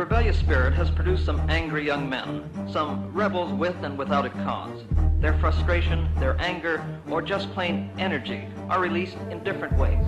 rebellious spirit has produced some angry young men, some rebels with and without a cause. Their frustration, their anger, or just plain energy are released in different ways.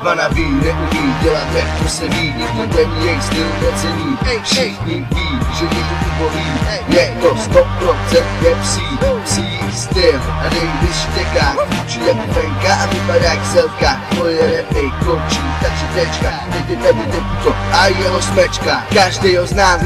Vanaví neumí dělat rap, to se ví, nikdo ten jejich styl necení. Všichni ví, že je to ubohý, je to 100% psí styl a nejvíc štěká. Učí jako fenka a vypadá jak selka. Tvoje rapy končí, takže tečka. Teď je tady tempo a jeho smečka. Každý ho zná,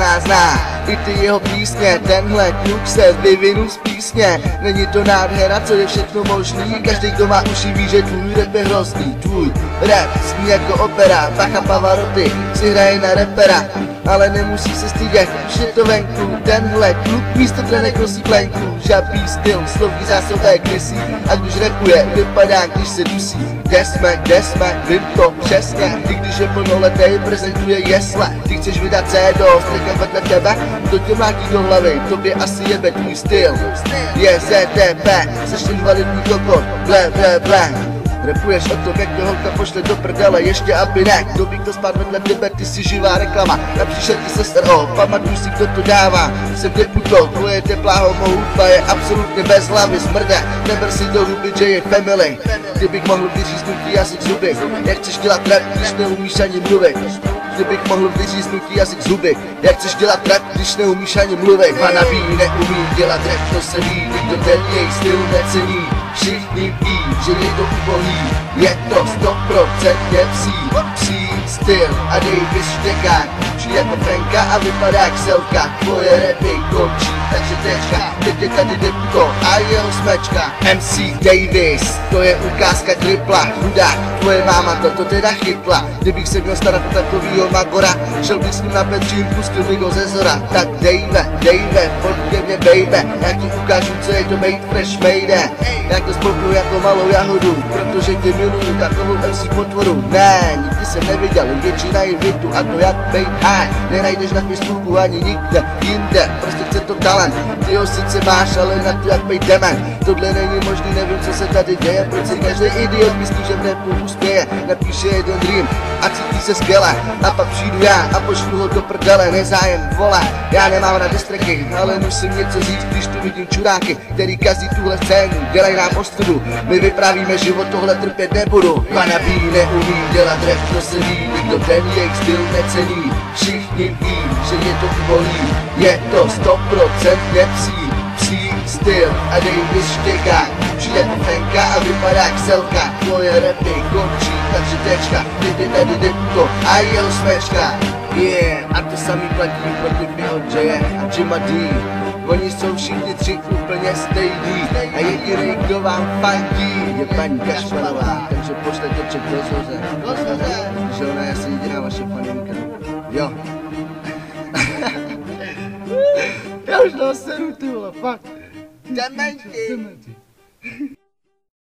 i ty jeho písně. Tenhle kluk se vyvinul z písně. Není to nádhera, co je všechno možný. Každý, kdo má uši, ví, že tvůj rap je hrozný. Tvůj rap zní jako opera. Bacha Pavarotti si hraje na rapera, ale nemusí se stydět, už je to venku. Tenhle kluk místo trenek nosí plenku. Žabý styl, slovní zásobé krysí. A když rapuje, vypadá, když se dusí. Kde jsme, vím to přesně. I když je plnoletý, prezentuje jesle. Ty chceš vydat CD s trackem vedle tebe, to tě mlátí do hlavy, tobě asi jebe tvůj styl. Je ZTP, seš ten validní kokot, ble. Rapuješ o tom, jak tě holka pošle do prdele, ještě aby ne. Kdo by kdo spát vedle tebe, ty jsi živá reklama. Například ty se SRO, pamatuj si, kdo to dává. Jsem deputo, tvoje teplá homohudba je absolutně bez hlavy, smrde. Neber si do huby, že je family. Kdybych mohl vyříznutí jazyk zuby, jak chceš dělat rap, když neumíš ani mluvit. Kdybych mohl vyříznutí jazyk zuby, jak chceš dělat rap, když neumíš ani mluvit. Vanaví neumí dělat rap, to se ví, nikdo ten jejich styl necení. Všichni ví, že je to ubohý, je to 100% psí styl a Davis štěká. Učí jako fenka a vypadá jak selka. Tvoje rapy končí, takže tečka. Teď je tady deputo a jeho smečka. MC Davis, to je ukázka kripla. Chudák, tvoje máma to teda chytla. Kdybych se měl starat o takovýho magora, šel bych s ním na Petřín, pustil bych ho ze zora. Tak Dave, pojď ke mně baby, já ti ukážu, co je to made fresh made. Jak to spolknu jako malou jahodu, protože tě miluju, takovou MC potvoru. Ne, nikdy jsem neviděl většina je větu a to jak bejt high. Nenajdeš na Facebooku ani nikde jinde, prostě chce to talent. Ty ho sice máš, ale na to jak bejt dement. Tohle není možný, nevím, co se tady děje. Proč si každý idiot myslí, že v rapu uspěje. Napíše jeden dream a cítí se skvěle. A pak přijdu já a pošlu ho do prdele. Nezájem, vole, já nemám rád distreky, ale musím něco říct, když tu vidím čuráky, který kazí tuhle scénu, dělaj nám ostudu. My vyprávíme život, tohle trpět nebudu. Vanaví neumí dělat rap, to se ví, nikdo ten jejich styl necení. Všichni ví, že je to ubohý, je to 100% psí styl a Davis štěká. Učí jako fenka a vypadá jak selka. Tvoje rapy končí, takže tečka. Teď je tady deputo a jeho smečka. A to samý platí pro Tiffyho J a Jima D. Oni jsou všichni tři úplně stejný a jediný, kdo vám fandí, je paní Kašparová. Takže pošlete ček do Zoře, že ona je asi jediná vaše faninka. Jo. Já už toho seru, ty vole, fakt. Dementi.